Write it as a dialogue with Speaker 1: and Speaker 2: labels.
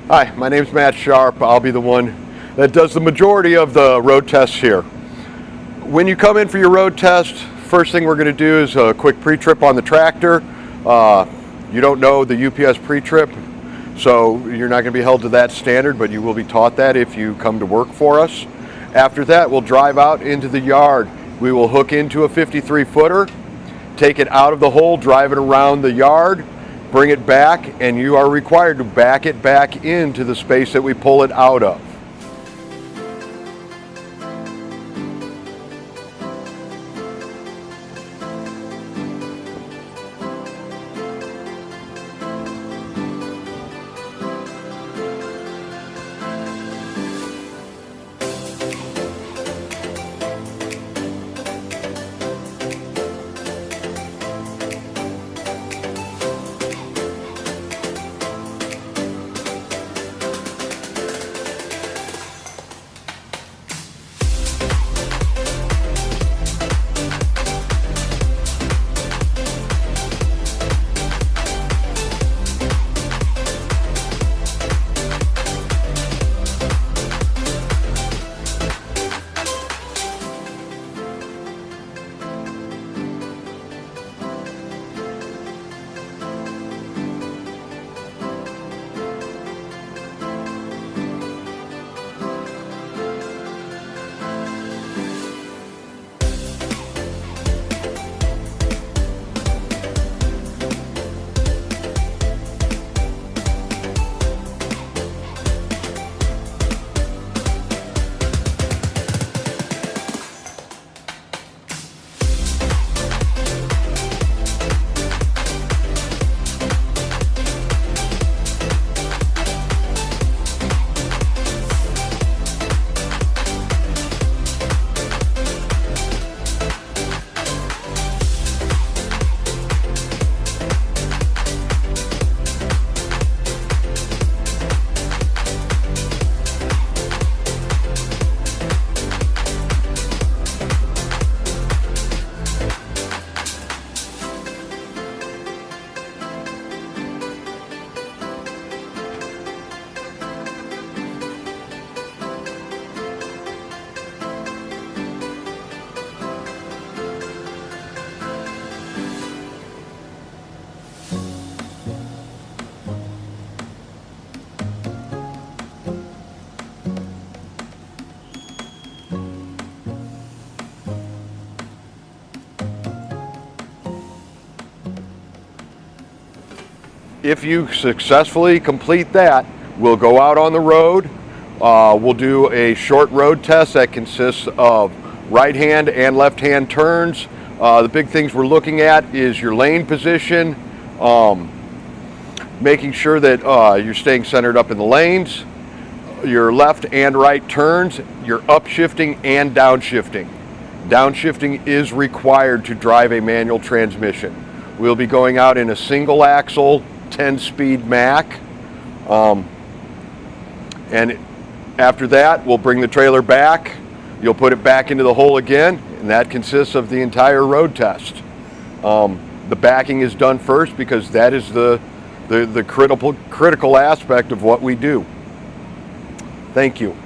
Speaker 1: Hi, my name's Matt Sharp. I'll be the one that does the majority of the road tests here. When you come in for your road test, first thing we're going to do is a quick pre-trip on the tractor. You don't know the UPS pre-trip, so you're not going to be held to that standard, but you will be taught that if you come to work for us. After that, we'll drive out into the yard. We will hook into a 53-footer, take it out of the hole, drive it around the yard, bring it back, and you are required to back it back into the space that we pull it out of. If you successfully complete that, we'll go out on the road. We'll do a short road test that consists of right hand and left hand turns. The big things we're looking at is your lane position, making sure that you're staying centered up in the lanes, your left and right turns, your upshifting and downshifting. Downshifting is required to drive a manual transmission. We'll be going out in a single axle 10-speed Mack, and after that we'll bring the trailer back. You'll put it back into the hole again, and that consists of the entire road test. The backing is done first because that is the critical aspect of what we do. Thank you.